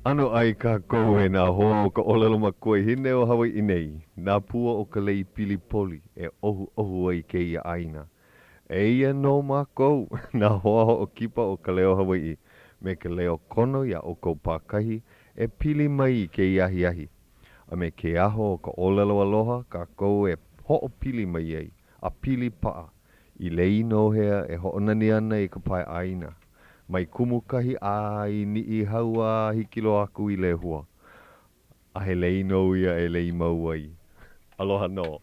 Ano ai ka kou e nā hoa o ka olelo makua hine o Hawaii nei. Nā pua o ka lei pili poli e ohu ai ke ia aina. E ia no mākou, nā hoa o kipa o ka leo Hawaii. Me ke leo kono ia o kou pākahi e pili mai i ke iahi ahi. A me ke aho o ka olelo aloha, ka kou e ho'o pili mai ai, a pili paa. I le ino hea e ho'onani ana i ka pai aina. Mai kumu kahi a i ni i haua hikilo aku i le hua. A he le ino ia e le mau ai. Aloha no.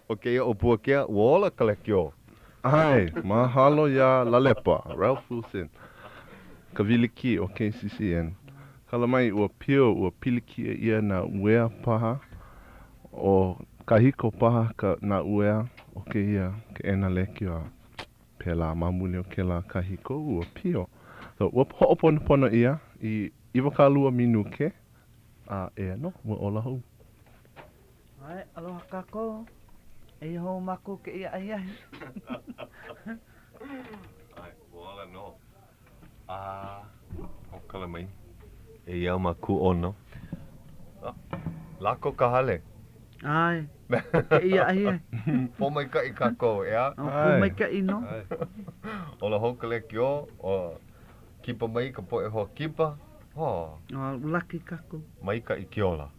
O ke ia o pua kea, ua ola ka lekio. Ai, mahalo ya Lalepa, Ralph Wilson. Ka viliki o KCCN. Kala mai ua pio ua piliki e ia na uea paha o kahiko paha ka na uea o ke ia ke ena leki a pela mamule o ke la kahiko ua pio. So ua ho'oponopono ia i iwa ka lua minuke a e no ua ola hou. Ai, aloha kako. E ho mako ke ia ai ai. Ai, ua ola no. O kala mai. E iau maku ono. Lako ka hale. Ai, ke ia ai ai. Po mai ka i kako, ea? O ku mai ka ino. Ola hoka le kio, o kipa mai ka po e hoa kipa. Ho, O laki kako. mai ka i kiola.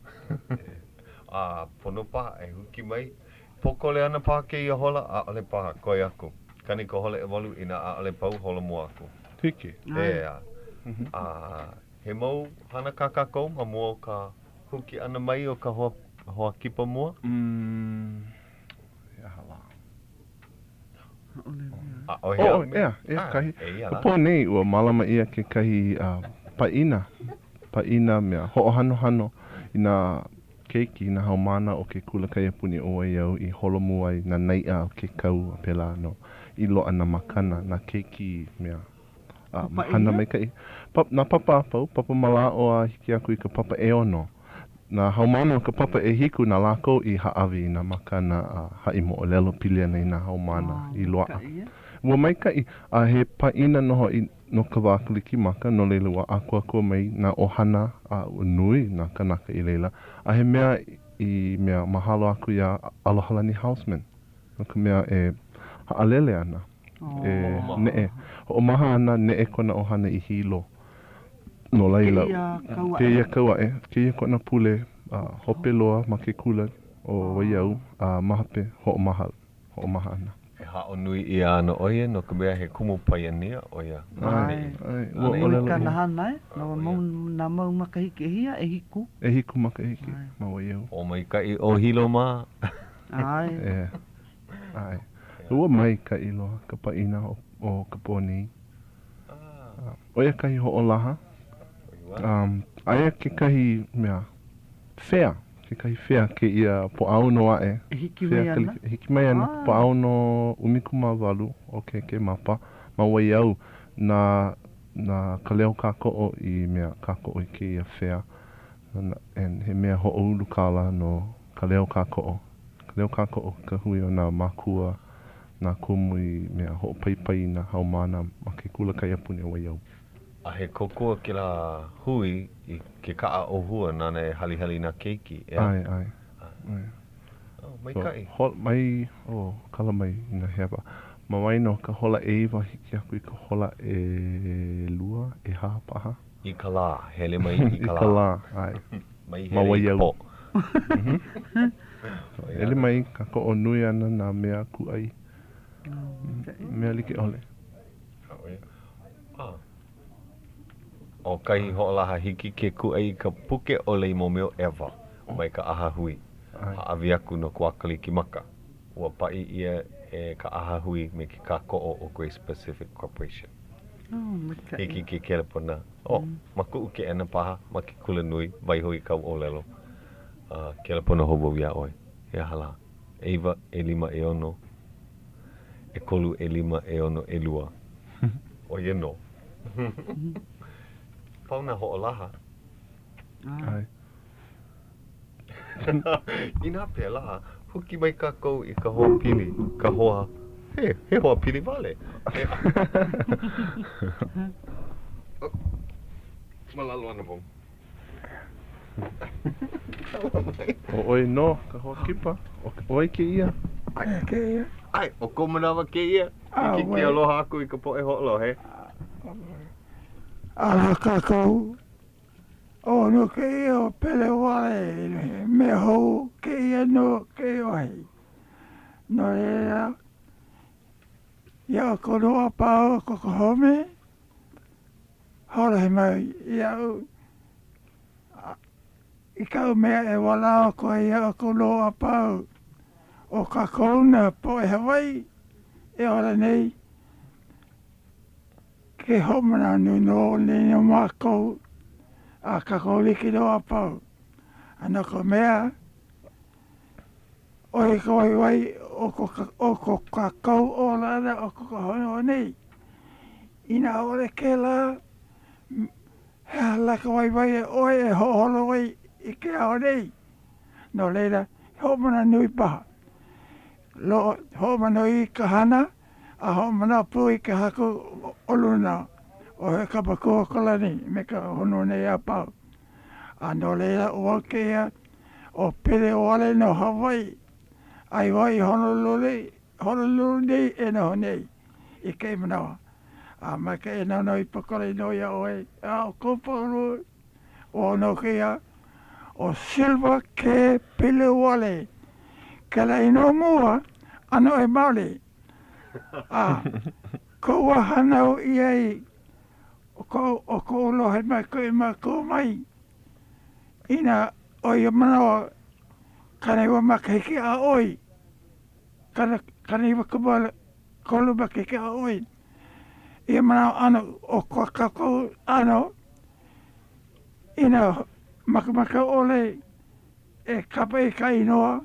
Pono paha e huki mai. Poko le ana paha ke ia hola, a ole paha koi aku. Kani ka hole e walu ina a ole pau hola mua aku. Hiki. Ea. He mau hana ka kako, ma mua ka huki ana mai o ka hoa kipa mua. Ya hala. Ole. Oh, ea, kahi. E ia Ka la. po nei ua malama ia ke kahi paina. Paina mea ho'ohano hano i nā keiki na haumana o ke kula kai puni o ai au i holomu ai na nai'a o ke kau a pela no i loa na makana na keiki mea. Hana mai kai. Na papa apau, papa mala o a hiki aku i ka papa e ono. Na haumana o ka papa e hiku na lako i haawi na makana a haimo o lelo pilia nei na haumana i loa. Ua mai kai a he paina noho i no ka wākaliki maka no leila wa akua mai na ohana a nui na kanaka i leila. A he mea i mea mahalo aku ia Alohalani Houseman. No ka mea e haalele ana. E ne'e. O maha ana ne'e kona ohana i hilo. No leila. Ke ia kaua e. Ke ia kona pule hope loa ma ke kula o waiau a mahape ho maha ana. E hao nui i ana oia no ka mea he kumu paiania oia. Ai. Ui ka naha nai. Na mau makahiki hia e hiku. E hiku makahiki. Ma waiau. O mai ka i o hilo ma. Ai. Ai. Ua mai ka i loa ka paina o ka poni. Oia kahi ho o laha. Aia ke kahi mea fea. Ke kahi fea ke ia po au noa e. Hiki mai ana. Hiki mai ana. Po au no umikuma walu o ke mapa. Ma wai au na ka leo kako o i mea kako o i ke ia fea. And he mea ho o ulu kala no ka leo kako o. Ka leo kako o ka hui o nā makua. Nā kumu i mea ho o paipai na haumana ma ke kula kai apuni o wai au. A he kokua ke la hui i ke kaa o hua nana e halihali na keiki. Ai. Mai kai. Mai, kala mai ina hewa. Ma mai no ka hola e iwa hiki aku i ka hola e lua, e ha paha. I ka la, hele mai i ka la. I ka la, ai. Mai hele i ka po. Ele mai ka ko o nui ana nā mea ku ai. Mea like ole. O kai ho'olaha hiki ke ku ai ka puke o lei mo meo ewa. Mai ka aha hui. Haawi aku no kuakali ki maka. Ua pai ia e ka aha hui me ke ka ko'o o Grace Pacific Corporation. Hiki ke kelepona. Maku uke ena paha, ma ke kula nui, vai hui kau o lelo. Kelepona hobo ia oi. He hala. Eiva, e lima, e ono. E kolu, e lima, e ono, e lua. O ye no. Pauna ho'olaha. Ai. Ina pela, huki mai kako i ka hoa pili, ka hoa. He hoa pili vale. Malalo ana pong. O oi no, ka hoa kipa. O oi ke ia. Ai, o ko manawa ke ia. I ki aloha aku I ka poe ho'olo he. Ala kakau. O no ke ia o pele wale. Me hou ke ia no ke ohi. No ea. Ia ko noa pao ko ka home. Hora he mai. Ia u. I kau mea e wala ko ia ko noa pao. O ka kona po e Hawaii. E ora nei. Ke homana no ni no mako. A ka koliki noa pao. Ana ko mea. Oi ko wai o ko ka kau o lana o ko hono nei. Ina ore ke la. Hea la ka wai oi e hoholo wai I ke ao nei. No leira homana nui paha. Lo homana I ka hana. A homana pu I ka haku o luna. O he kapakua kalani me ka hono nei a pau. A no leira o ke ia. O pere o ale no Hawaii. Ai wai Honolulu nei e no nei. I kei manawa. A mai ka e nana I pakore no ia oe. A o koporo. O no ke ia. O silva ke pile wale. Ke la ino mua. Ano e maule. A. Ko wahana o iai. O ko lohe mai ko I mai ko mai. Ina o ia manawa. Kane wa makahiki a oi. Kane wa kubala kolu makahiki a oi. Ia manawa ano o kwa kako ano. Ina makamaka ole e kapa I ka inoa.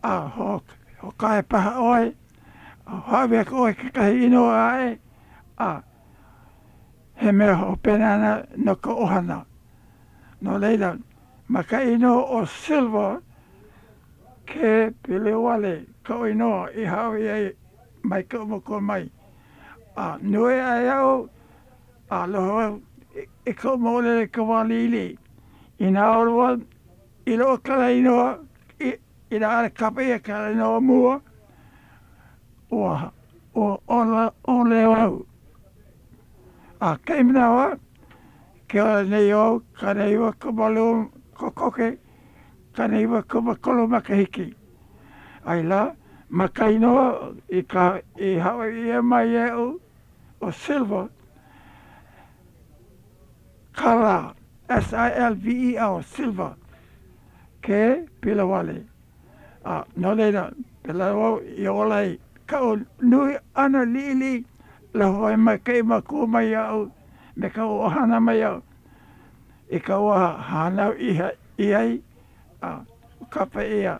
A ho kai paha oi. A hawe ka oi kakahi inoa ae. A he mea ho penana no ka ohana. No leila. Maka ino o silva ke pile wale ka inoa I hawi ai mai ka umoko mai. A nue ai au a loho I ka umole ka walili. Ina orwa I loo ka inoa ina are kapa I ka inoa mua. O ole au. A kei mnawa ke ora nei au ka nei wa ka malu kokoke ka nei wa ka makolo makahiki. Ai la makainoa I Hawaii e mai e o silva kala S-I-L-V-E-R silva ke pila wale. A no leira pila wau I olai ka o nui ana lili la hoi mai kei maku mai au me ka o hana mai au. I ka ua hanau I ai a kapa ia.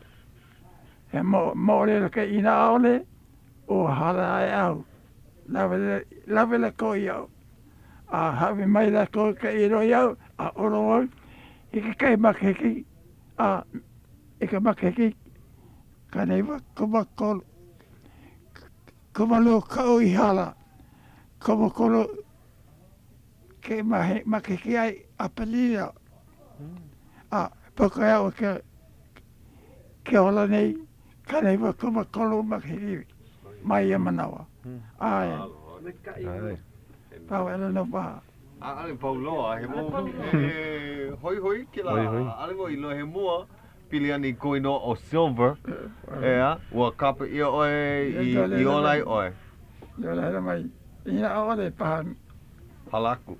He mōrera ka ina aole o hara ai au. Lawe la ko I au. A hawe mai la ko ka iro I au. A oro au. I ka kei makahiki. A I ka makahiki. Ka nei wa kumakolo. Kumalo ka o I hala. Kumakolo. Ke makahiki ai apelida. A paka au ke ola nei. Ka nei wa kumakolo makahiki. Mai e manawa. Ai. Pau ele no paha. Ale pau loa he mo hoi ki la ale mo I lo he mua pili ani koino o silver ea ua kapa ia oe I olai oe Yo la mai ina ole paha halaku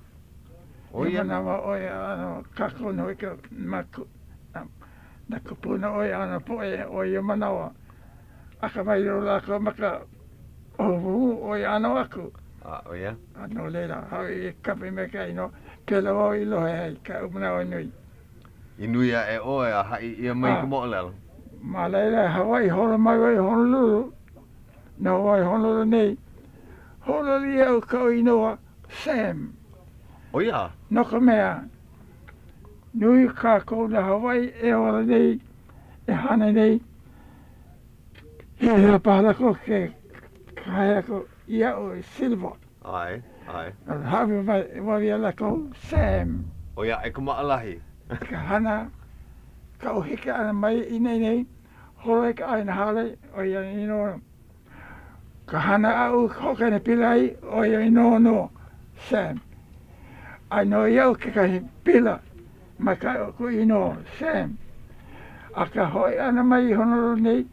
Oia nama oe ano kako no ke maku na kupuna oe ano poe oe manawa aka mai rola ko maka oe ano aku. Oia. Ano leila, hau kapi me ka ino, pela o I lohe hei, ka umana o nui. I nui a e oe a hai ia mai ka moa lelo. Ma leila, Hawaii hola mai wai Honolulu, na wai Honolulu nei, Honolulu au ka o inoa, Sam. Oia. No ka mea, nui ka kou na Hawaii e ora nei, e hana nei, hea pahala ko ke, ka hea ko, ia o silva. Ai. Ai. Hawe wari ala ko Sam. O ia, e ka maalahi. Ka hana, ka o hika ana mai i nei, holo ka aina hale, o ia ino. Ka hana au hoka ne pilai, o ia ino no, Sam. Ai no iau ke kahi pila, ma ka o ku ino, Sam. A ka hoi ana mai honoro nei,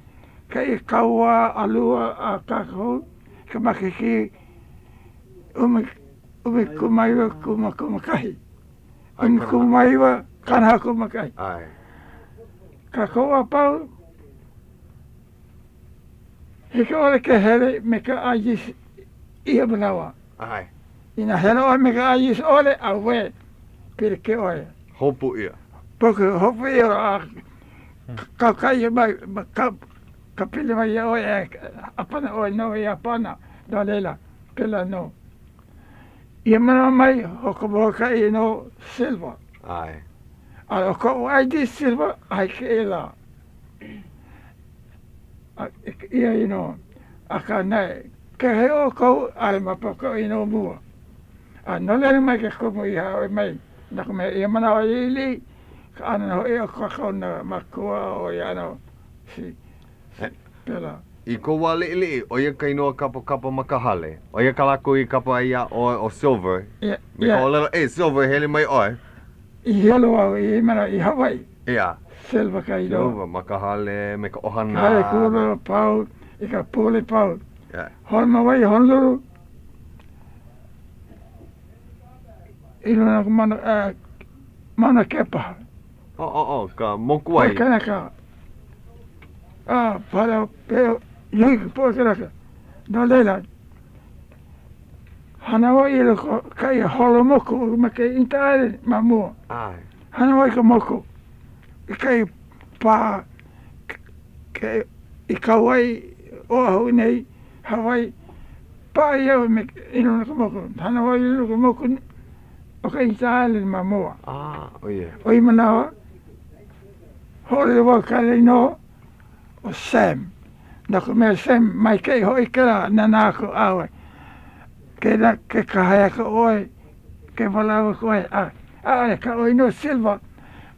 ka i kaua alua a kakau, ka makiki, umi kumaiwa kumakahi. Umi kumaiwa kanha kumakahi. Ai. Ka koa pau, hika ole ke hele me ka ajis ia manawa. Ai. Ina hele ole me ka ajis ole a we, pire ke ole. Hopu ia. Poku hopu ia a kai mai, ka pili mai ia oe, apana oe no ia apana, no leila, pila no. Ia mana mai, hoko moka i no silva. Ai. A ko ai di silva, ai ke ela. Ia i no, a ka nei, ke he o kou, ale mapoko i no mua. A no lele mai ke kumu i hawe mai, na kume ia mana o ili, ka ana ho i o kakao na makua o i ano, si, pela. I ko wā li'i, o ia ka inoa kapa makahale. O ia ka lako i kapa ia o Silver. Ia, Me ka o lelo, Silver, hele mai oe. I helo au i mana i Hawaii, Ia. silva ka i no. Silver, makahale, me ka ohana. Hale kūrero pau, i ka pūle pau. Ia. Hon mawai honluru. I luna ka mana kepa. Ka moku ai. Kana ka. Para peo, yui ka pō kana ka. No leila. Hana wai i loko kai holo moku, ma ke intaare ma mua. Ai. Hana wai ka moku. I kai pā, i ka wai o ahu nei, Hawaii. Pā i au me ino na ka moku. Hana wai i loko moku, o ka intaare ma mua. O ia. O i manawa, hore wa kare no, o Sam. Na ko mea Sam, mai kei hoi kera na nāko awe. Ke kahaya ka oe, ke walawa ko oe, ka oe no silva.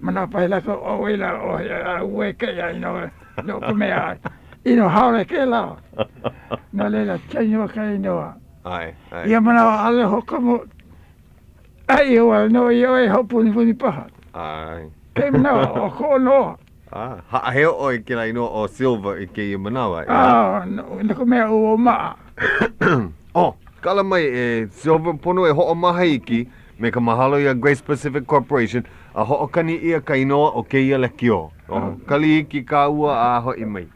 Mana paila ko oe la oe, a ue kei ai no, no ko mea ai. Ino haole ke la. No leila, chanyo kai noa. Ai. Ia manawa ale hoko mo, ai oa no i oe hopuni puni paha. Ai. Kei manawa, o ko noa. Ha heo oi ke la inoa o Silver i ke i manawa. Na ko mea ua maa. Kala mai Silver pono e ho'o maha iki me ka mahalo ia Grace Pacific Corporation a ho'o kani ia ka inoa o ke ia le kio. Kali iki ka ua a ho'i mai.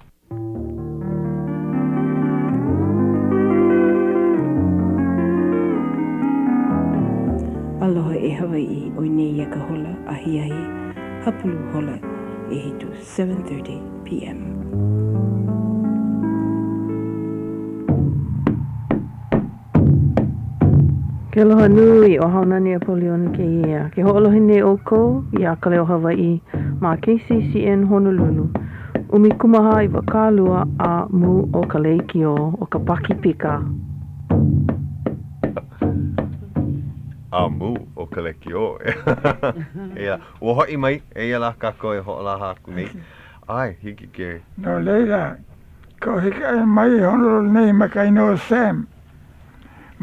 Aloha e Hawaii o nei ia ka hola a hiahi hapulu hola e hitu 7:30 p.m. Ke aloha nui o haunani a poliona ke ia. Ke ho'olohi nei o kou i akale o Hawaii ma KCCN Honolulu. Umi kumaha i wakalua a mu o ka leikio o ka paki pika. A mu o ka lekio. Ia, ua ho'i mai, e ia la kako e ho'ola haku nei. Ai, hiki ke. No leila, ko hika e mai honolo nei makai no Sam.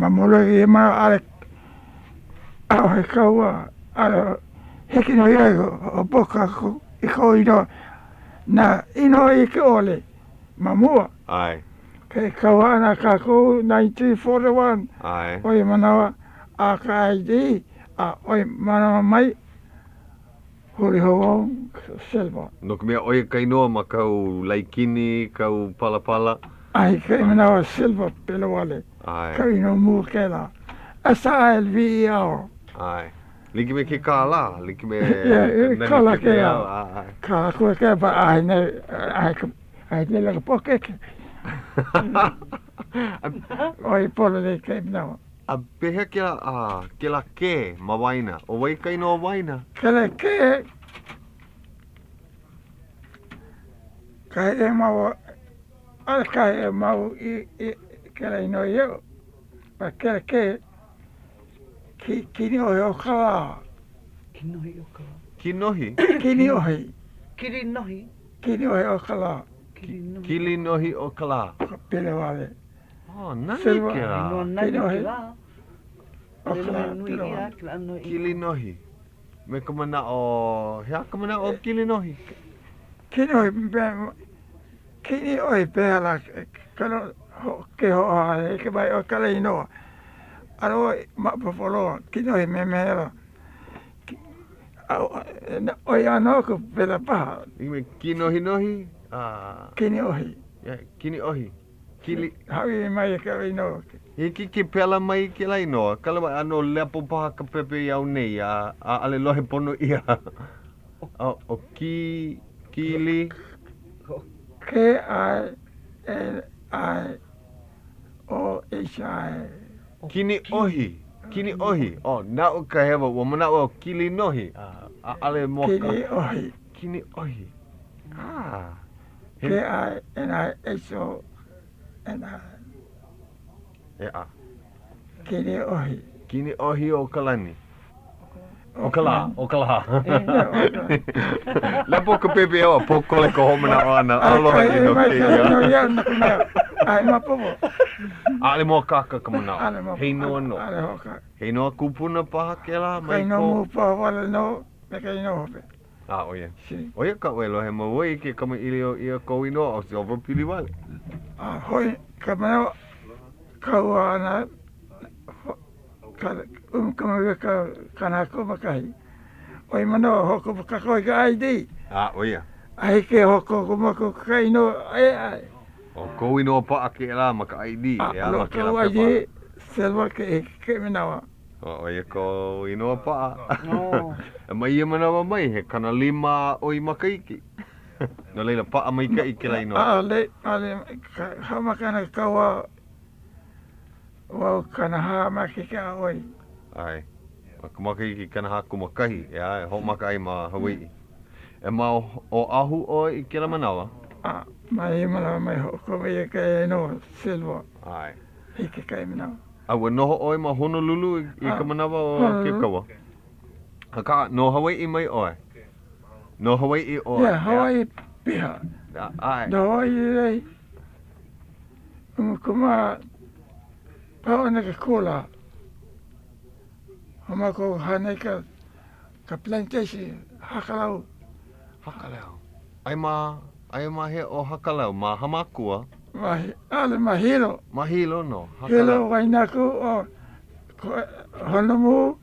Ma molo i ma ale au he kaua ale hiki no ia o boka i ko ino na ino i ke ole ma mua Ai, ke kaua ana kako 1941 ai. oi manawa a ka ID a oi manawa mai huri hoa silva No ka mea oia kainoa ma kau laikini, kau palapala. ai ke manawa silva pelo wale Ai, ka ino mua ke la SILVER ai. Liki me ke kāla, liki me... kala ke a. a ka ko ke ba ai ne ai te la po ke oi polo de ke no A pehe ke la ke ma waina. O wai kainoa waina. kele ke ka e mau al ka e mau i kele no yo pa kele ke Kini ohi o kala. Kinohi o ka. Kinohi? Kini ohi. Kiri nohi. Kini ohi o kala. Kiri nohi. Kilinohi o kala. Pele wale. Oh, nani Silva. ke No la? nai Kinohi. ki la. O Le kala. lohe nui Pele ia, wale. ki la no i. Kilinohi. Me ka mana o... Hea ka mana o kilinohi? Kini ohi kini ohi pēhala kano ke ho a ke mai o kala inoa. Aro ma popolo kini ohi me mehera. Oi anō ko pēla paha. Ime kinohi nohi? Kini ohi. Kini ohi. Kili... Hawi mai ke inoa. Hiki ki pela mai ki lai noa. Kala mai ano lepo paha ka pepe iau nei a ale lohe pono ia. O kili... K-I-L-I-O-H-I. Kini ohi. Kini ohi. O, nau ka hewa. Wa mana o kili nohi. Ale moka. Kini ohi. Kini ohi. K-I-N-I-H-O-N-I. Kini ohi. Kini ohi o kalani. O kala. Lepo ka pepe awa. Pokole ka homana o ana. Aloha i no ke ia. Ai mapopo. Ale mo kaka ka mana Ale o. mapopo. Hei noa no. Ale hoka. Hei noa kupuna paha ke la mai Kai no ko. mupa wale no. Peka ino hope. Oia. Si. Oia ka welo he mawai ke kama ili o ia kou inoa o silver pili wale. Hoi, ka mana kaua ana kama kana ko makahi. Oi mana hoko ka koi ka ID. Oia. Ai ke hoko ko mako kai no ai. O kou inoa pa ake la maka ID. Lo ka ID selva ke menawa. Oia kou inoa pa. Oh. E mai ia manawa mai he kana lima oi makaiki. No leila pa mai ka ike la inoa. Ale hama kana kaua wau kana ha maki ka oi. Ai. Maka makaiki kana haku makahi. Ia, ho maka ai ma Hawaii. E ma o ahu o i kera manawa. Mai manawa mai hoko mai ka no selva. Ai. Hike kai menawa. Awa noho oi ma Honolulu i ka manawa o ke kawa. Haka, no Hawaii mai oi. No Hawaii oi. Yeah, Hawaii piha. Ai. Da Hawaii rei. Kuma paona ka kola. Hama ko hane ka plantation hakalau. Hakalau. Ai ma he o hakalau ma hamakua. Ale mahilo. Mahilo no. Hilo wainaku o honomu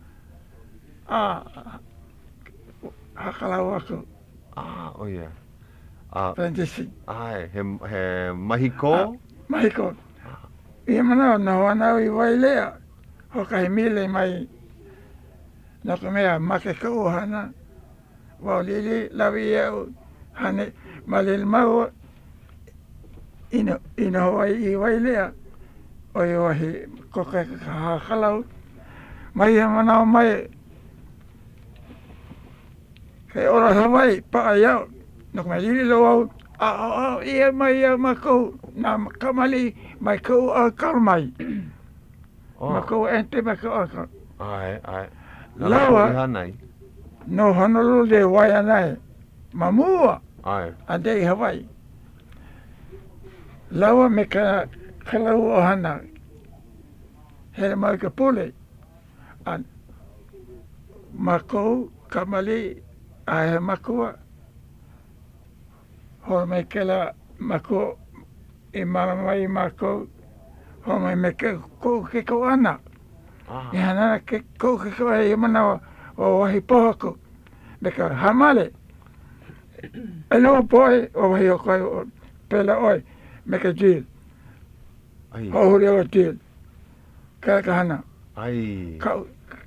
hakalau aku. Oh yeah. Plantation. Ai, he mahiko. Mahiko. Ia mana na wana i wailea. Hoka he mile mai. Naka mea make ka uhana. Wau lili lawi iau. Hane malil mau. Ina Hawaii i wailea. Oi wahi koka ka hakalau. Mai ia mana o mai. Kei ora Hawaii pa iau. Naka mai lili lo au. Ia mai ia makou. Na kamali mai kou a kalmai. Makou ente makou a. Ai. Lawa. No Honolulu de Waianae. Mamua. Ai. Ande i Hawaii. Lawa me ka kalau o hana. Hele mai ka pule. Makou kamali a he makua. Hora mai kela makou i mai makou. Hora mai me ke ko ana. I hana ke ko i mana o wahi pohako. Me ka hamale. E no poi o wahi o kai o pela oi. Me ka jil. Hori o jil. Kala ka hana.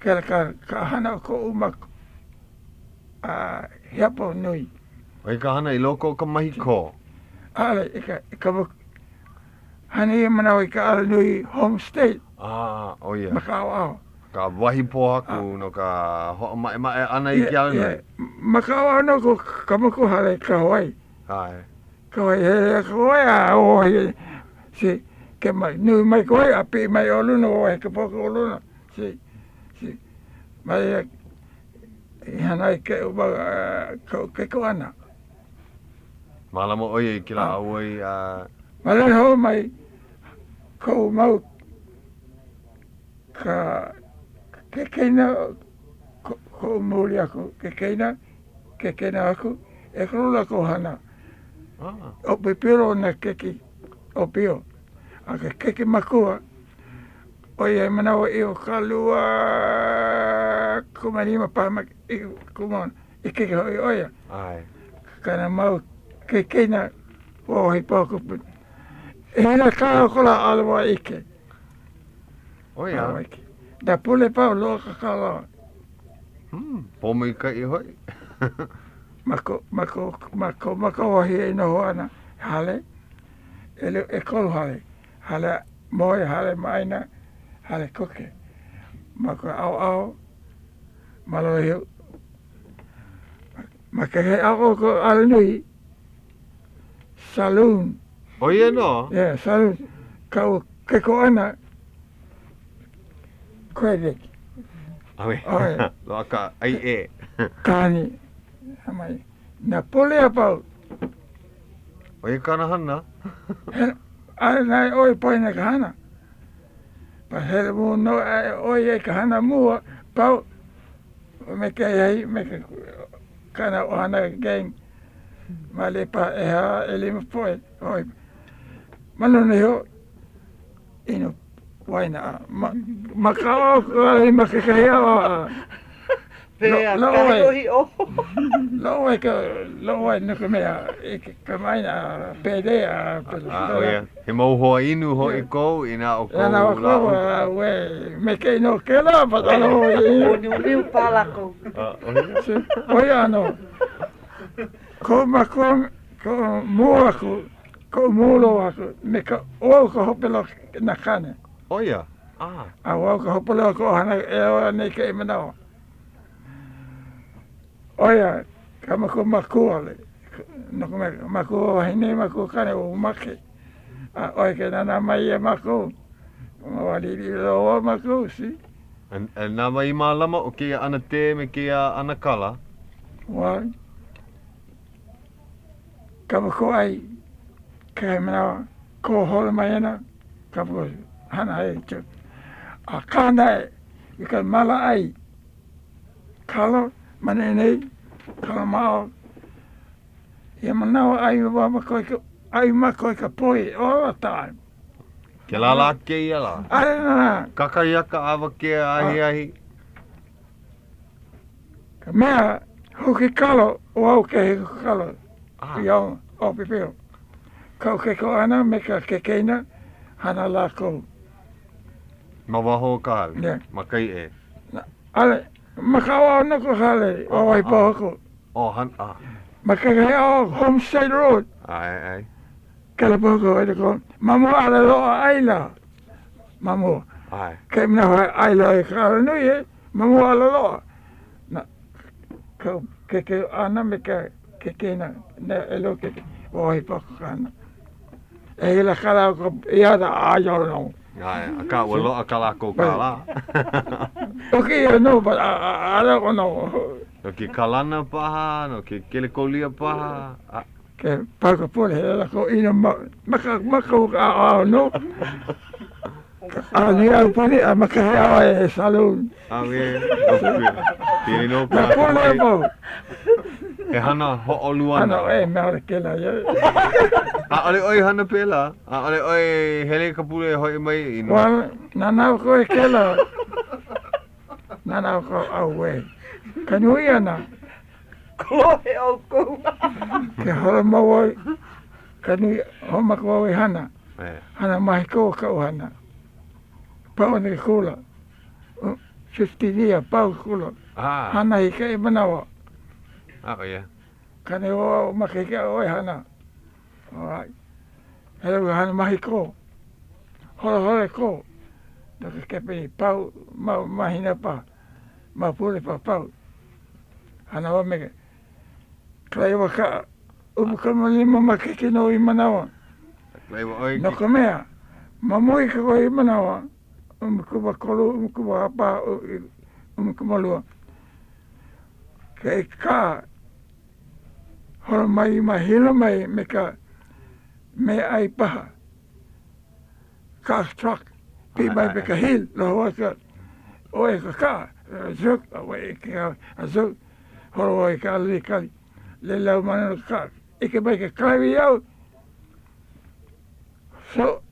Kala ka hana ko umako. Hiapo nui. Oi ka hana i loko ka mahiko. Ale, ka hani mana o ka ala nui home state. Oh yeah. Makao ao. Ka wahi pohaku no ka ho mai ana i kia ana. Makao ao no ko kamako hale ka Hawaii. Ai. Ka Hawaii ka Hawaii a o si ke mai nui mai ko a pi mai o luna o ka poko o luna. Si Mai hana ke uba ke ko ana. Malama oye kila awai Mai ho mai ko mau ka keina ko muri ako keina ako e krola ko hana. O pepero na keki o pio. A keki makua. Oye manawa I o kalua kumanima pama kumon ikeke hoi oya. Ai. Kana mau keina o hi poko. Hina ka kola alwa ike. Oya. Da pule pau lo ka kala. Pomi ka I hoi. Mako hi no hoana hale. Ele e kol hale. Hale moi hale maina. Hale koke. Mako au. Malo hiu. Maka he au ko alanui. Saloon. Oye no? Yeah, saloon. Kau keko ana. Credit. Awe. Lo aka ai e. Kani. Amai. Na pole apau. Oye kana hana? Ai nai oi poina ka hana. Pa hele mu no oi ka hana mua. Pau. Me ke ai me ke kana o hana gang. Male pa e ha elima poe. Oi. Mano ne ho. Ino waina. Makao ai makakaya o. Lo oi no mea ka maina pede a oia he mau hoa inu ho I kou ina o kou la o we me ke no ke la pa lo O ni pala ko. oia no ko mo ko mulo ako me ka o ko hopelo na kane oia a o ko hopelo ko hana e o ne ke mana oia, kama ko makua le. No ko makua hine makua kane o make. A oi ke nana mai e makua. Ma wali lo o makua si. Nā mai mā lama o kia ana te me kia ana kala? Wai. Kama ko ai. Kai mana ko hole mai ana. Kama ko hana e tu. A kana e. Ika mala ai. Kalo. Manenei, kalamao, ia manao ai mako ka poi all the time. Ke lala ke ia la? Arena, Kakaiaka awa ke ahi. ka mea hoki kalo o au ke hiko kalo. Iau o pipio. Kau ke ko ana me ka kekeina hana la kou. Ma waho ka hau? Yeah. Ma kai e? Ale, makawa na ko hale o ai poko. Makaga o Homestead Road. Ai. Kala poko e ko. Mamu ala lo aila. Mamu. Ai. Kai mina aila e ka no ye. Mamu ala lo. Na ko ke ana me ka ke na elo ke o ai poko kana. E la kala ko ia da ayo no. Ai, ka walo akala ko kala. Okay, no, but I don't know. No ke kalana paha, no ke kele kolia paha. Ke paka pole la ko ina maka no. Ni au pani maka ai salon. Awe. Tini no ka. Na pole mo. E hana ho oluana. Ano me ke la ye. Ale oi hana pela. Ale oi hele kapule hoi mai ino. Well, na ko ke la. Na ko awe. Kanu yana. Kloe o ko. Ke hora mo kanu ho mako hana. Hana mai ko ka hana. Pau ni kula. 50 dia pau kula. Hana I ke manawa. Yeah. Kane o makeke o hana. Alright. Hello hana mahiko. Hora ko. Daka kepe pau mahina pa. Ma pule pa pau. Hana wa mege. Klai wa ka. Umukama lima makeke no I manawa. Klai wa oi. No kamea. Mamoi ka ko I manawa. Umukuba kolo umukuba apa kumalua. Ke ka holo mai mahilo mai me ai paha. Ka truck pi mai me ka hil lo waka. Oe ka zuk oe ka zuk holo oe ka li kali. Le lau mana ka ike mai ka kai au. So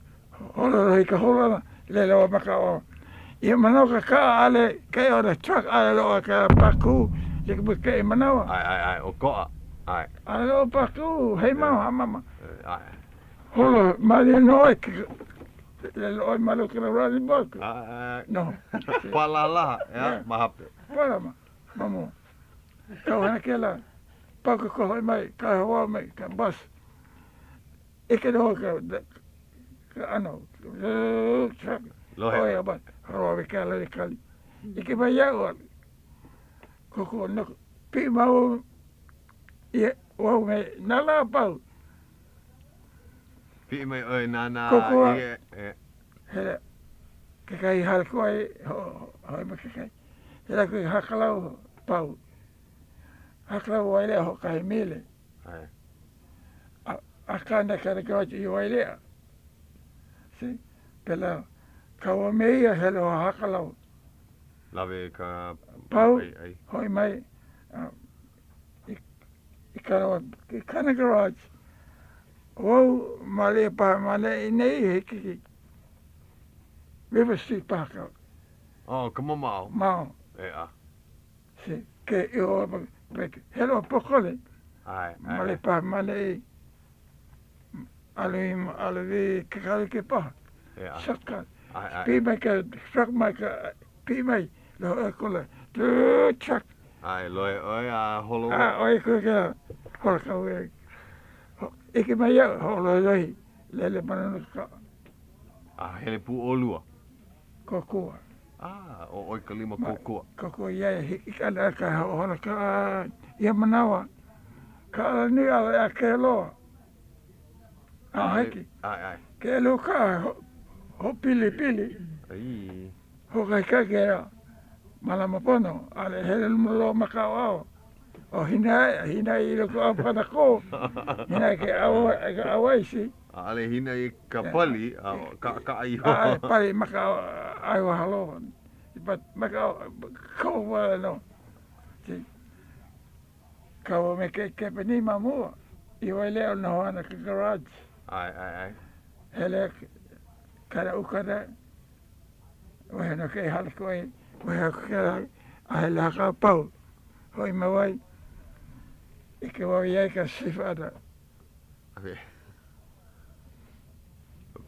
holo roi ka holo le lau maka o. Ia manau ka ale kai o the truck ale lo ka paku le ka buka manau. Ai o koa. Ai. Ale lo paku hei mau mama. Ai. Holo mali no le lo malu ka rali bok. No. Palala ya mahape. Palama. Mamu. Kau hana kela. Paku ko mai ka hoa mai ka bus. Ike no ka ano. Truck. Lohe. Oe ba. Roa ka le kali. Ike ba ya o. Koko no pi mau ia o me nala pau. Pi mai oi nana Koko. e. Hele. Ke kai hal ko ai ho me ke kai. Hele ko hakalau pau. Hakalau ai le ho kai mele. Ai. Akanda ka ko i ai le. Si. Pela kawa meia hele ho hakalau. Lave ka Pau. ai. Hoi mai. I kana garage. O male pa male nei hiki. River Street Park. Oh, come on mau. Mau. Ja. Si ke yo bek. Hello pokole. Ai. Male pa male. Ale kakali ke pa. Ja. Shotgun. Ai. Pi mai ka truck mai ka pi mai lo kola. Tu truck. Ai loe oi a holo. Oi ko ka. Hol ka we. Ike mai ya holo loi. Lele mana ka. Hele pu olua. Kokua. O oi kalima kokua. Kokua ia hiki kana ka holo ka ia manawa. Ka ni ala ke lo. Hiki. Ai. Ke lo ka ho pili. Ai. Ho ka ke malama pono. Ale hele lo makao. O hina i lo ko apa ko. Hina ke awai si. Ale hina I kapali ka ai ho. Pali maka ai wa halo. But maka ko wa no. Si. Ka me ke pani mamu. I wa le no ana ka garage. Ai. Hele kada ukada. Wa no ke hal ko ai. Wa ka ai la ka pau. Hoi mawai. Ike wa ia ka sifada.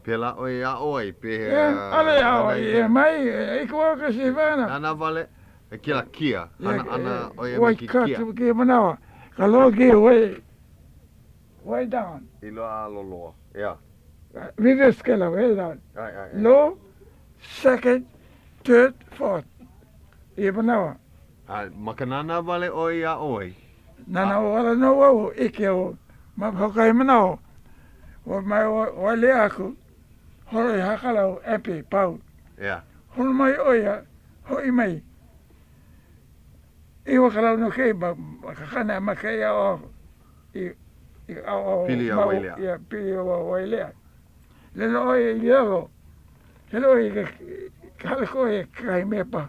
Pela oi a oi pe. Ale a mai ike wa ka sifada. Ana vale kila kia. Ana oi me kia. Ke manawa. Ka lo ki way down. Ilo a lolo. Ja. Reverse kela way down. Ai. Low, second, third, fourth. Ie manawa. Makanana vale oi a oi. Nana wala no wa ike o. Ma hokai manawa. Wa mai wa le aku. Hoi hakala epi pau. Ja. Hoi mai oia. Hoi mai. Iwa kalau no kei ba kakana makaya o. Pili a wailea. Ya pili a wailea. Lelo oi yelo. Lelo oi kala ko e kai mepa.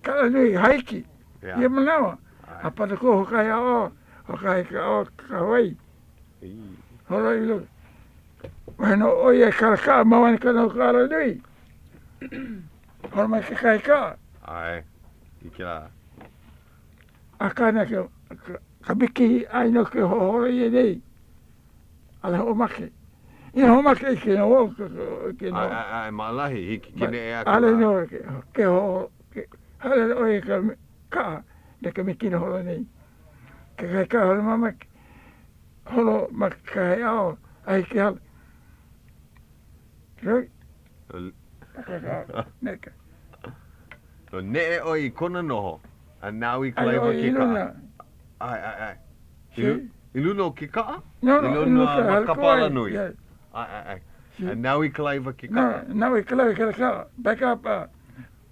Kala nui haiki. Ia manawa. Apa ko hokai o. Hokai ka o kawai. Holo ilo. Bueno, oi kala ka mawan ka no kala nui. Holo mai kai ka. Ai. Ikela. Akana ke kabiki ai no ke holo ye nei. Ala o make. Ia o make ke no ke no. Ai malahi hiki kine e aka. Ale no ke ho ke ale oi ka de ke miki no holo nei. Ke ka holo mama holo makai ao ai ke hal. Right? Neka. No ne oi kona noho. And now we claim a kika. Ai. Ilu no kika? No, Ilu kapala nui. Ai. And now we claim a kika. No, now we claim kika. Back up.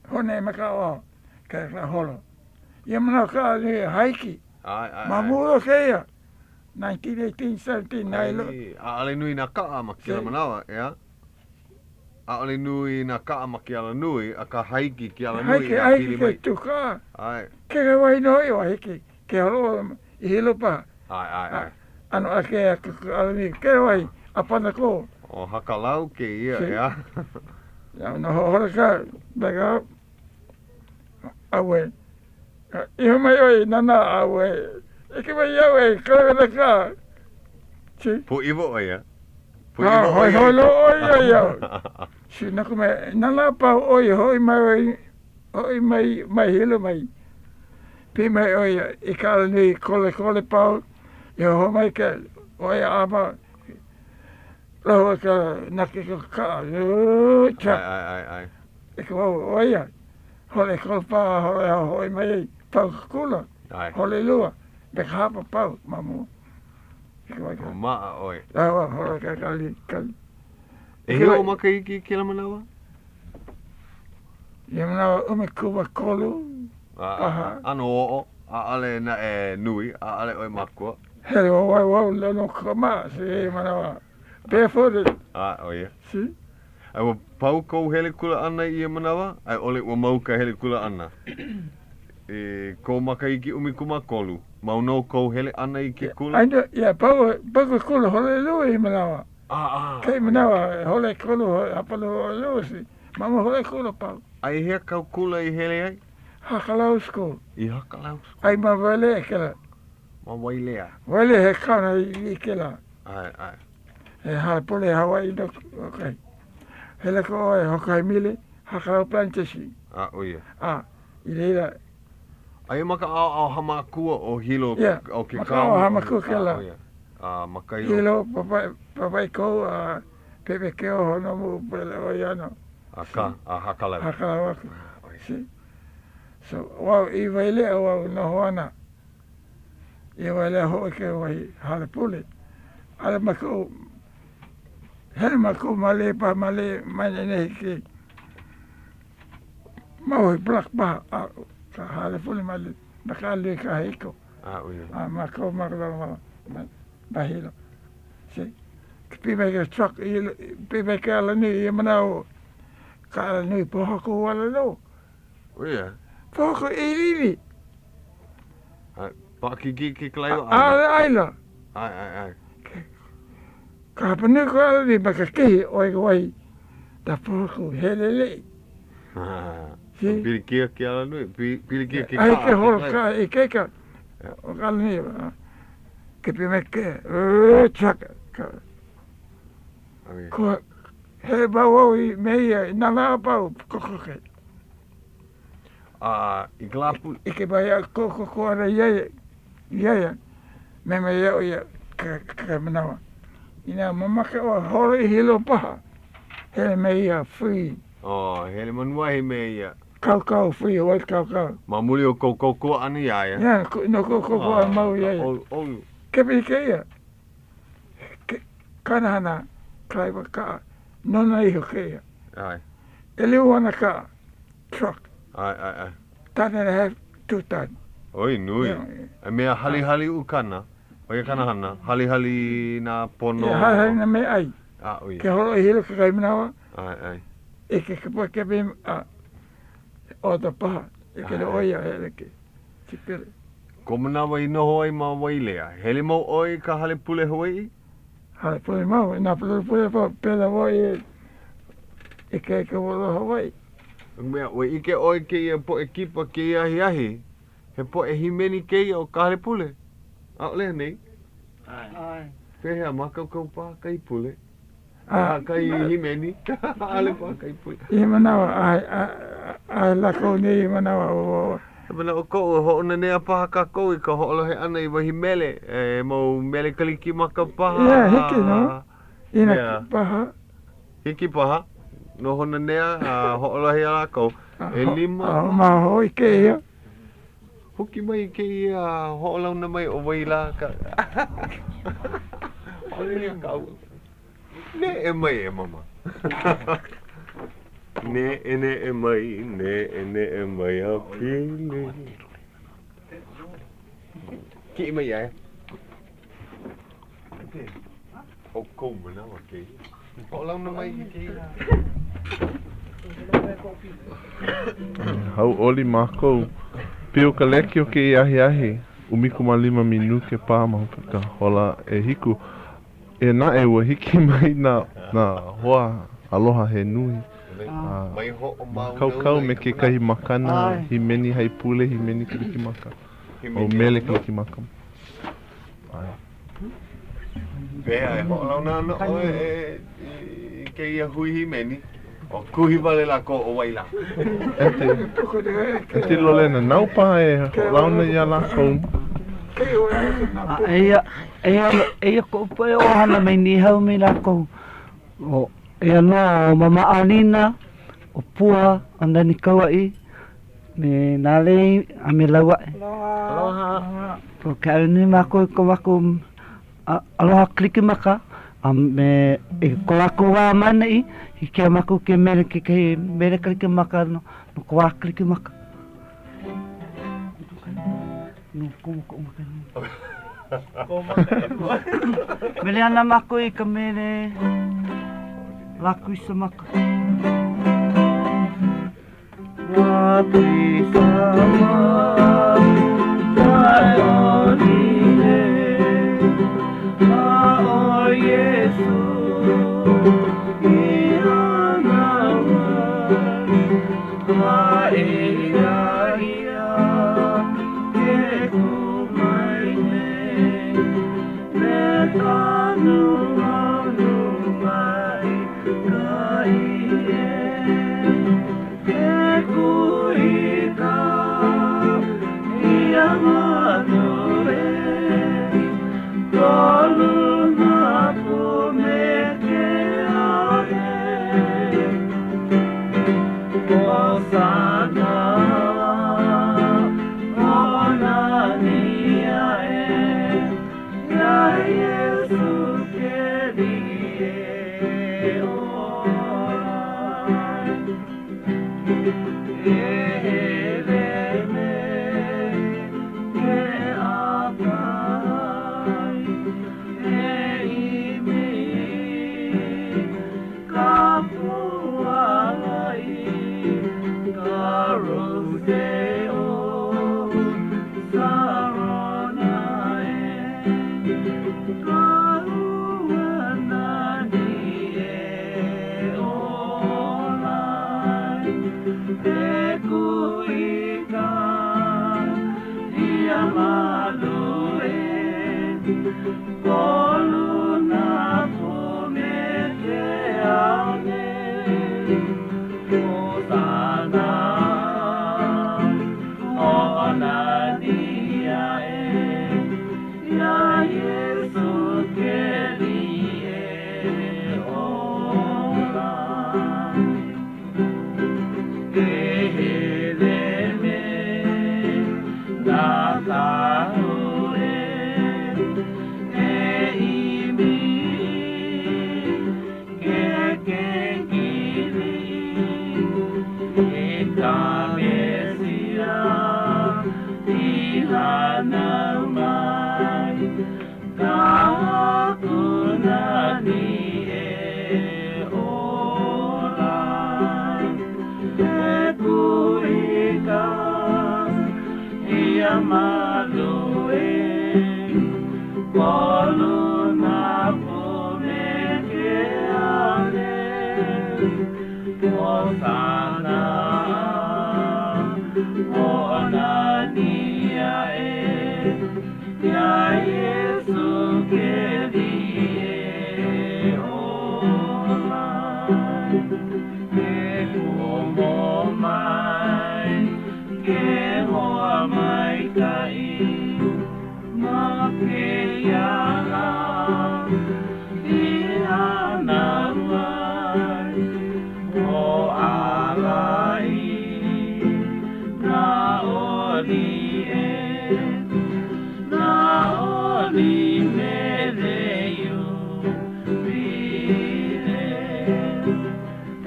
Hone makao. Kaya ka holo. Ia mana ka ni haiki. Ai. Mamuro kaya. 1918, 17, nailo. Ale nui na kaa makiala manawa, ea? Ale nui na kaa makiala nui, a ka haiki ki ala nui Haiki, na haiki pili ke mai. tuka. Ai. Kaya wai noi wa hiki. Ke holo I hilo pa. Ai. Ano ake alani ke wai apana ko. O hakalau ke ia, ea? Ya no holo ka bega awe. Iho mai oi nana awe. Ike mai awe kala ka. Si. Po iwo o ia? Hoi holo oi ia. Si naku mai nana pa oi hoi mai hilo mai. Pi mai oi I kala ni kole pau. Ia ho mai ke oi ama. Lau ka naki ka. Ai. Ike wau oi ia. Hole kole pau hoi mai pau kula. Ai. Hole lua. Bek hapa pau mamu. Ike wai ka. O maa oi. Awa hole ka kali. E heo maka iki ki la manawa? Ia mana ume kuwa kolu. Aha. Ano o. A ale na e nui, a ale oi makua. Hele wau lono kama. Si mana barefooted. O ia. Si. Ai wa pau kou hele kula ana I manawa? Ai ole wa mau ka hele kula ana. E kou maka iki umi kuma kolu. Mau no kou hele ana I ke kula? Ainda, ia pau kulu hole lua I manawa. Kei manawa hole kulu hapalo hole lua si. Mama hole kulu pau. Ai hea kau kula I hele ai? Hakalau school. I hakalau. Ai ma wale kela. Ma wailea. Wale he kauna I kela. Ai. He hapole Hawaii no. Okay. Hele ko oi hokai mile. Hakalau plantation. O ia. I reira. Ai maka au hamakua o hilo Ia, o ke maka kau. au hamakua ke la. O ia. Maka i Hilo papai ko pepe keo hono mu pele o iano. a hakalau. Hakalau aku. Si. So, wau I waile wau no hoana. I waile ho ke wai hale pule. Ale mako. Hele mako male pa male mane ke. Mau black ba ka hale pule male. Bakale ka hiko. O ia. Mako makala bahilo. Si. Pibe ke truck pibe ke ala ni manao. Ka ala ni po ko wala no. O ia. Poko ilili. Paki ki klaiwa. Aila. Ai. Ka pane ko ala ni baka kehi oi wai. Da poko helele. Si. Pilikia ki ala nui. Pilikia ki Ai ke holo ka I keka. O ka ala ni. Ke pime ke. Chaka. Ko he bau I meia nala bau koko ke. I glapu. Ike baya koko ara ia. Meme ia ia ka manawa. Ina mamaka o holo I hilo paha. Hele meia free. Hele manua he me ia. Kau free, white kau. Mamuli o kou ana ia ia. Ya, no koko mau ia. Kepi ke ia. Kanahana, klaiwa ka. Nona iho ke ia. Ai. Ele wana ka. Truck. Ai. Ton and a half, 2 ton. Oi, nui. E mea hali ukana. Oia kanahana. Hali na pono. Ia hali na me ai. Oi. Ke holo I hilo ka kai manawa. Ai. E ke kapo kepi o ta paha. E ke le oia hele ke. Tipere. Ko manawa I noho ai ma wailea. Hele mau oi ka hale pule Hawaii? Hale pule mau. Nā pule pa pela wai e ke wolo Hawaii. Mea, oi ike oi ke ia po e kipa ke ia ahi. He po e himeni ke ia o ka hale pule. Lea nei? Ai. Pehea makau pa kai pule. Kai Ah, himeni. Ale pa kai pule. I manawa, ai lako ni I manawa o. Mana o ko ho na nea paha ka ko I ka ho he ana I wahi mele. E mau mele kaliki maka paha. Ia, hiki no. Ina Ia. paha. Hiki paha. No hona nea ho he ala ko. E lima. Ma hoi ke ia. Hoki mai ke ia ho na mai o waila ka. Ole ka. Ne e mai e mama. Ne mai a pili. Ki mai ai. O kom na o ke. O lang na mai ki. Hau oli mākou. Pio ka leki o ke ahi. Umiku ma 5 minuke pā mahupika hola e hiku. E na e ua hiki mai na hoa aloha he nui. Mai ho o mau. Kau me ke kahi makana, hi meni hai pule, hi meni kiliki maka. O mele kiliki maka. Pea e ho lau nana o e ke ia hui hi meni. O kuhi vale la ko o waila. Eti lolena naupa e lau na ia la kou. Eia ko pai o hana mai ni hau me la kou. O ea no o mama anina, o pua, andani kawai, me nalei, a me lawa. Aloha. Ko kai ni mako ko wako aloha kliki maka. Me e ko wako wā mana i kia mako ke mere ke mere kliki maka no ko wā kliki maka. No ko maka ni. Mele ana mako i ka mere laku isa maka. Laku isa maka tai o nine ma o Yesu i ana wa ia ke kumai me kanu anu mai kai ke kuika ia manu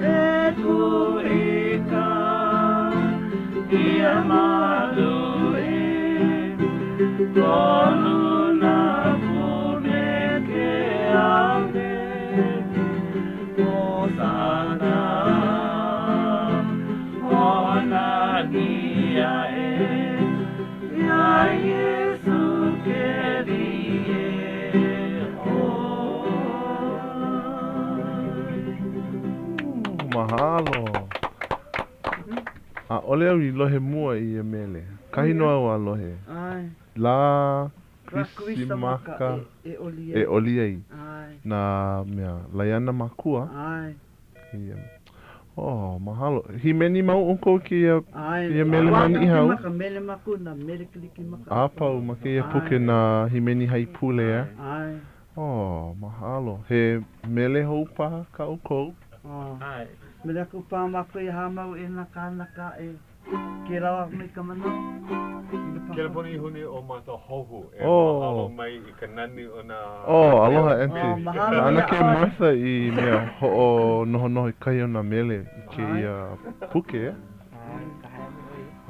Eku mahalo. Ole au I lohe mua I e mele. Kahi noa au alohe. Ai. La Krisa Krisimaka e oli e oli ai. Ai. Na mea, Laiana Makua. Ai. Oh, mahalo. Himeni mau unko ki Ai. ia mele mani I hau. Maka mele maku na mele kliki maka. Apau, ma ke ia puke na himeni hai pule ea. Ai. Oh, mahalo. He mele hou paha ka ukou. Ai. Mele aku pāmako I hamau e na kānaka e ke rawa mai ka mana. Ke le poni huni o mata hohu e Oh. mahalo mai I ka nani o na... Oh, aloha ente. Oh, mahalo Ana ia ke ai. Martha I mea ho'o noho noho I kai o na mele I ke ia puke ea.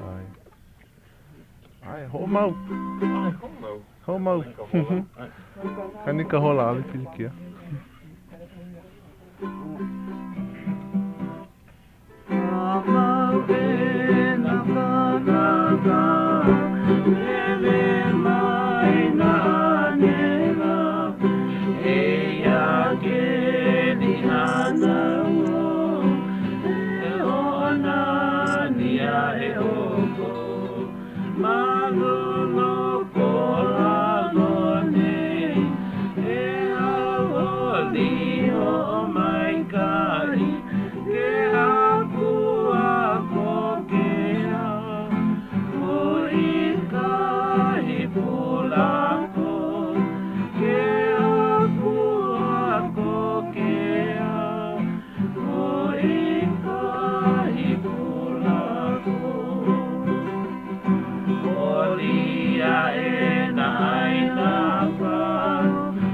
Ai. Ai, ho'o mau. Ai, homo. Ho'o mau. Kanika hola ali pilikia. Amau e na kānaka mele mai na anera e ia ke ni ana o e ona ni a e oko maluno ko lagone e aoli o mai kai ke aku ako kea ko I kahi pulako ke aku ako kea ko I kahi pulako Olia e na aina ka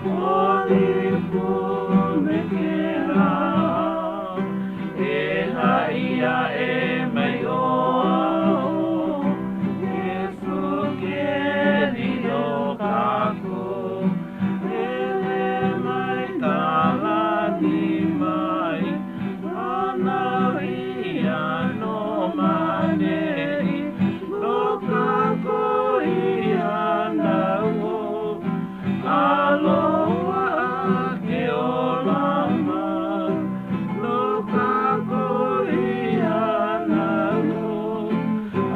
Oli pume ke rao E haia e mai o au E suke ni no kako E le mai tala ni mai Ana ia no maneri No kako I ana o Aloha ke o lama No kako I ana o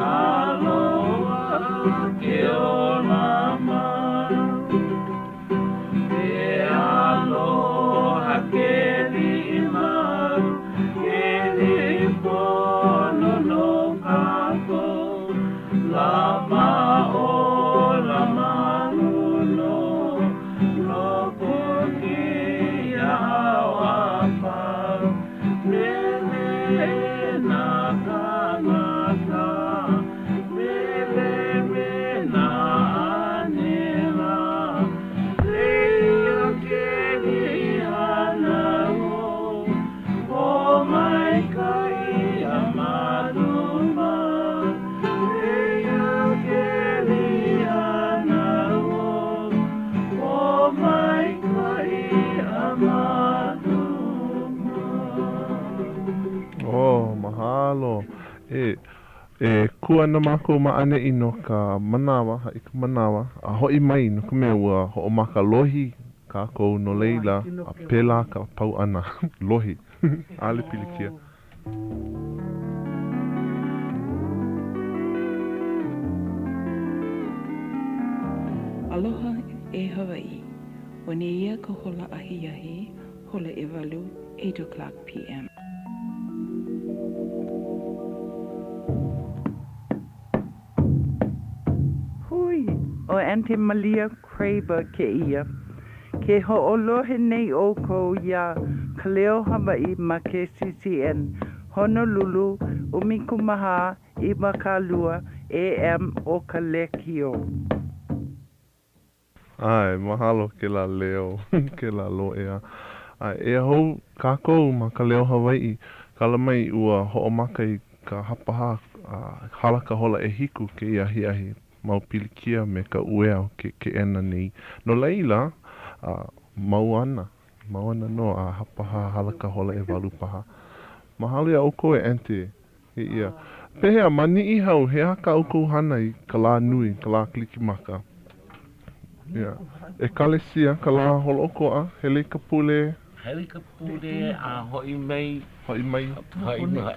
Aloha ke o lama E aloha ke lima Ke lipono no kako Lama o lama nuno No koki ia hawapa Mele na kanaka Mele me na anera Leia ke ni ana o O mai kai a maruma Leia ke ni ana o O mai kai a maruma Oh, mahalo. Kua na mako maane ino ka manawa, hai ka manawa. A hoi mai no ka mea ua ho'o maka lohi kako no leila a pela ka pau ana. Lohi. Ale pilikia. Aloha e Hawaii. O ne ia ka hola ahi ahi, hola e walu, 8 o'clock p.m. Hui, o Auntie Malia Craver ke ia. Ke ho'olohe nei o kou ia ka leo Hawaii ma ke CCN. Honolulu, umikumaha, Iwakalua, AM o ka lekio. Ai, mahalo ke la leo, ke la lo ea. Ai, e hou kako ma ka leo Hawaii, kala mai ua ho'o maka I ka hapaha halaka hola e hiku ke ia ahi ahi. Mau pilikia me ka uea ke ena nei. No leila, mau ana no a hapaha halaka hola e walu paha. Mahalo ia oko e ente, he ia. Pehea, mani I hau, he haka oko hana I ka la nui, ka la klikimaka. Yeah. E kalesia, ka la holo okoa, hele ka pule, Herika pule a hoi mai. Hoi mai.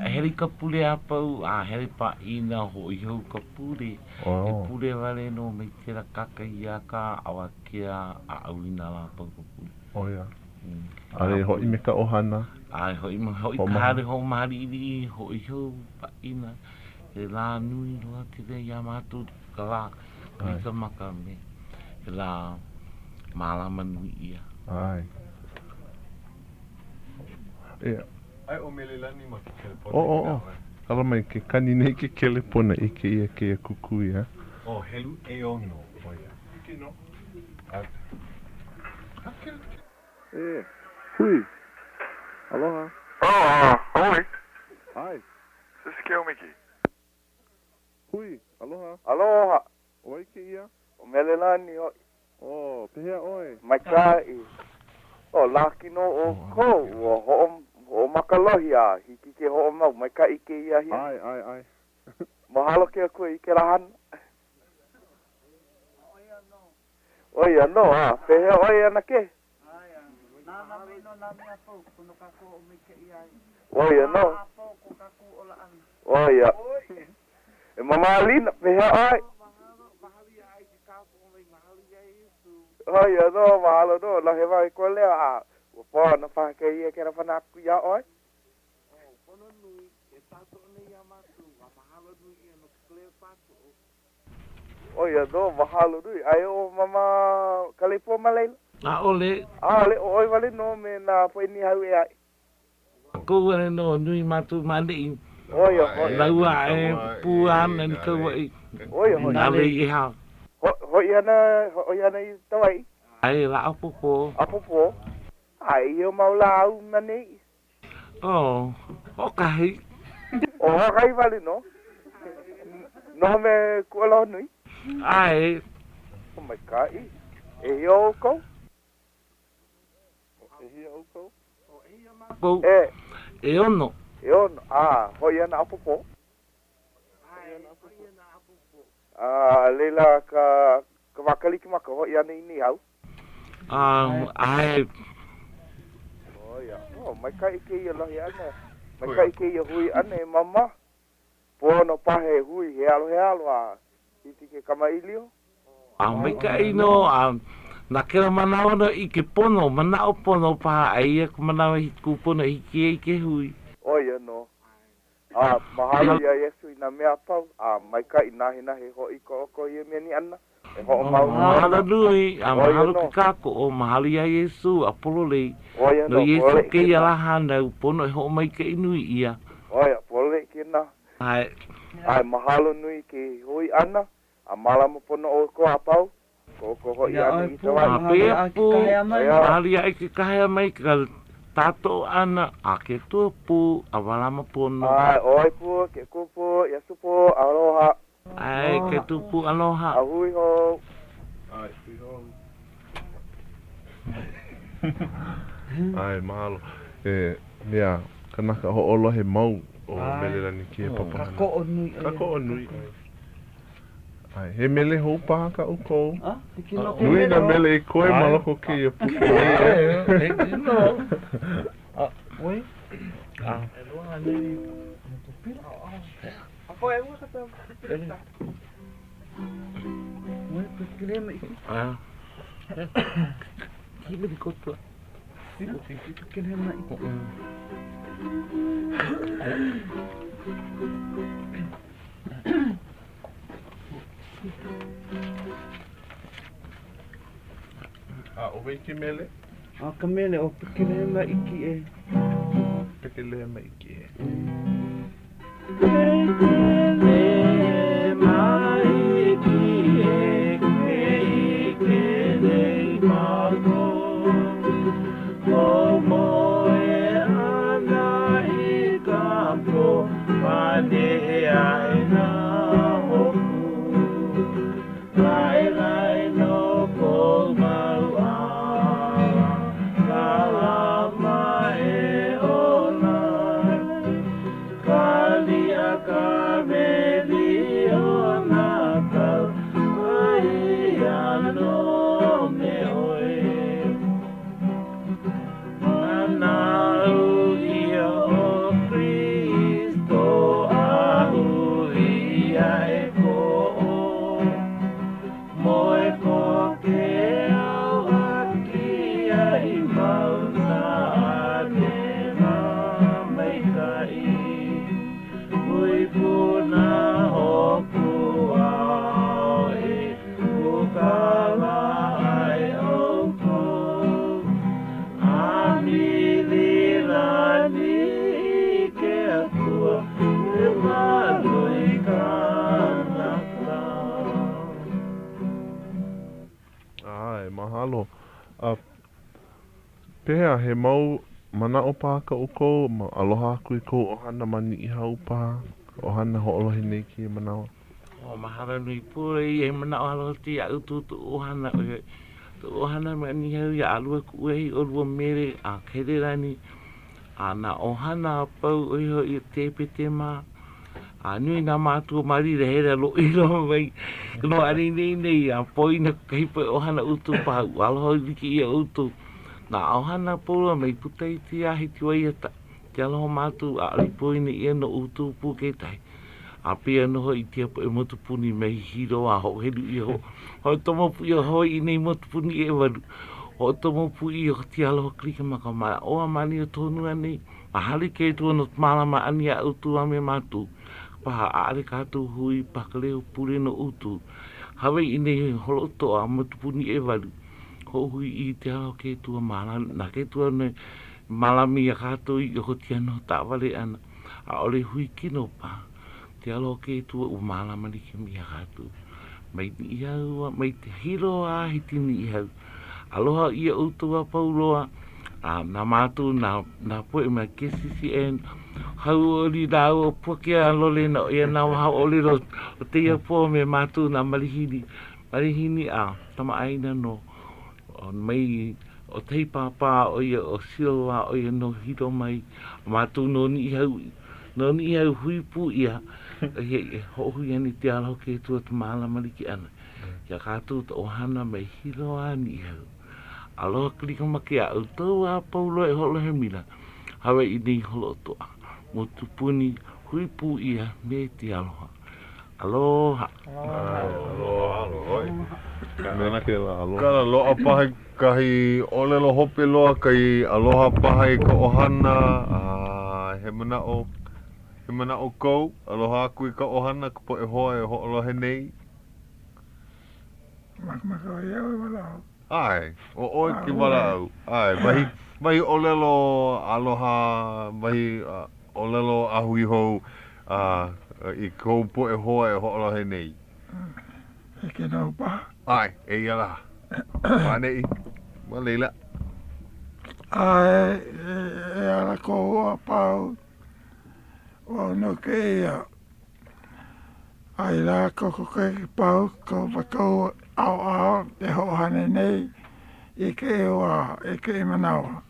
Herika pule a pau a heripa ina hoi hou ka pule. E pule wale no me tira kaka i aka awa kia a awina la pau ka pule. O ia. Ale hoi me ka ohana. Ai hoi kare ho mariri hoi hou pa ina. E la nui loa tire Yamato ka la. Ka maka me. E la malama nui ia. Ai. Yeah. Ai o melelani ma ke kele pona. Oh. Kala mai ke kani nei ke kele pona i ke ia ke kukui, ha? Oh, helu e ono. Oh, ia. Ike no. Hui. Aloha. Hoi. Hi. This is Kiomiki. Hui. Aloha. Aloha. Oi ke ia? O melelani o. Oh, pehea oi. Mai kai. O laki no o ko. O makalohi a. Hiki ke ho mau. Mai kai ke ia hi. Ai. Mahalo ke a koe i ke rahan. Oia no a. Pehea oi ana ke. Oia no. Oia. E mamalina pehea oi. Oia no mahalo no. La he vai ko lea a. Wa na pa ke ia ke ra pana ku ya oi. Oia no mahalo nui. Ai o mama kalipo malaila. Ole. Le oi wale no me na foi ni hau e ai. Ko wale no nui matu mani. Oia. Laua e puan en ko wai. Oia. Ale i ha. Hoi ana i tawai. Ai la apopo. Apopo. Ai yo mau lau mani. Oh. Okay. Kai wale no. No me kualo nui. Ai. Oh my god. E yo ko. Po. E ono. Hoi ana apopo. Leila ka wakali ki maka hoi ana ini hau. Ai. Oia. Mai kai ke ia lahi ana. Mai kai ke ia hui ana e mama. Pono pahe hui he alo a. Iti ke kamailio. Mai kai no na kera manao no i ke pono, manao pono paha aia ku manao i ku pono i ke hui. Oia no. Mahalo ia Yesu ina mea pau. Mai kai nahi ho i ko ia mea ni ana. E ho mau. Mahalo nui, mahalo ki kako o mahalo ia Yesu, apolo lei. No Yesu ke ia laha nau pono e ho mai ke inui ia. Oia, polo lei kina. Ai mahalo nui ke hui ana. Malama pono o ko apau. Ko ho ia ni tawai. Mahalo ia ke kahea mai ka tato ana a ke tupu a malama pono. Oi pu, ke kupu, Yesu pu, aloha. Ai, ke tupu, aloha. Ahui ho. Hui ho. Ai, mahalo. Mea, kanaka ho'olo he mau o melelani ki he papa. Kako o nui. Ai, he mele hou paha ka ukou. Nui na mele i koe maloko ki e puku. He no. Oi? E loa nei. Apo e ua kata. Oi, kire mai. Kime di kotua. Kire mai. Ove ki mele? Ka mele o pekele ma iki e. Pekele ma iki e. Pekele ma iki e. Pekele ma go. Como e ana i campo. Pane e aina hoku. Lai no kolma. Kali akame Ai, mahalo. Pehea, he mau mana'o pā ka uko, aloha aku I kou ohana mani I hau pā, ohana ho'olohe nei ki manawa. O mahara nui pūre I e mana o aloha ti a utu tu ohana o he. Tu ohana me ni hau ia alua ku uehi o lua mere a kererani. A na ohana pau o iho I te pete mā. A nui nā mātua marire hera lo ilo mai. No ari nei nei a poina kaipa ohana utu pau. Aloha wiki ia utu. Na ohana pūra mai putai ti ahi ti waiata. Te aloha mātu a ali poina ia no utu pūkeitai. A pia noho I tia po e motupuni mai hiro a ho heru I ho. Ho tomo pu I ho I nei motupuni e waru. Ho tomo pu I ho ti aloha klika maka mai. O a mani o tonua nei. A hali kei tua no malama ani a utu a me mātu. Paha aare kātou hui pakaleo pure no utu. Hawe I nei holo to a motupuni e waru. Ho hui I te aloha kei tua malama. Na kei tua nei malami a kātou I ho ti ano ta wale ana. A ole hui kino pa. Te alo ke tua u malama ni ke mi hatu. Mai ni iau, mai te hiro a hiti ni iau. Aloha ia utua pauloa. Na mātu na poe mai ke CCN. Hau ori rau o puake a lole na ia na hau ori ro. O te ia po me mātu na marihini. Marihini a tama aina no. Mai o tei pāpā o ia o siloa o ia no hiro mai. Mātu no ni iau. No ni iau hui pu ia. Ho hui ani te alo ke tua te malama ki ana. Ia kātou ta ohana mai hiro ani hau. Aloha klika maki a au tau a paulo e holo he mila. Hawe I nei holo toa. Mo tupuni hui pu ia me te aloha. Aloha. Aloha. Mena ke la aloha. Kara loa pahe kahi olelo hope loa kai aloha pahe ka ohana. He mana o kou, aloha aku I ka ohana ka po e hoa e ho'olohe nei. Maka o iau e wala au. Ai, o oi ki wala au. Ai, mahi olelo aloha, mahi olelo ahui hou I kou po e hoa e ho'olohe nei. E ke nau pa. Ai, e iala. Manei, ma leila. Ai, e ala ko a pau. O no ke ia. Ai la koko ke pau ko wako au te hohane nei. I ke oa, I ke manawa.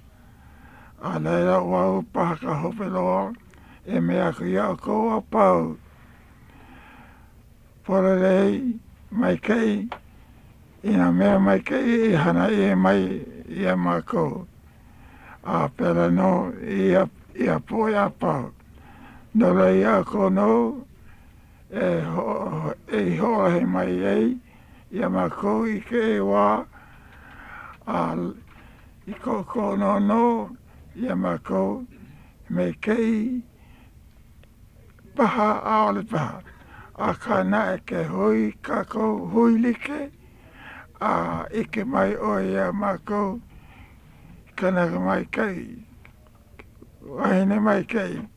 A leila wau pahaka hope loa. E mea ku ia ko a pau. Pora rei mai kei. Ina mea mai kei I hana I mai ia mako. A pera no ia poe a pau. No rei a kono e hoa he mai ei ia mako I ke wā I kono no ia mako me kei paha aole paha a kana e ke hui kako hui like a ike mai o ia mako kana mai kei wahine mai kei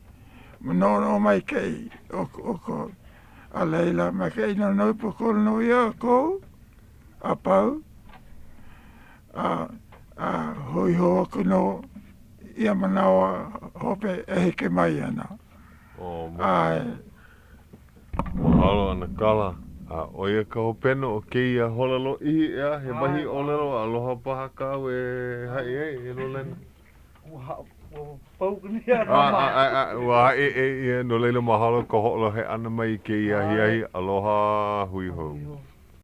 no mai kei oko a leila mai kei no poko no ia ko a pau a hoi hoa kuno ia manawa hope e heke mai ana ai mahalo ana kala a oia ka hopeno o keia holalo I ea he mahi olelo aloha paha kau e hai e no lena Wa no leila mahalo ka holo he ana mai ke ia aloha hui hou.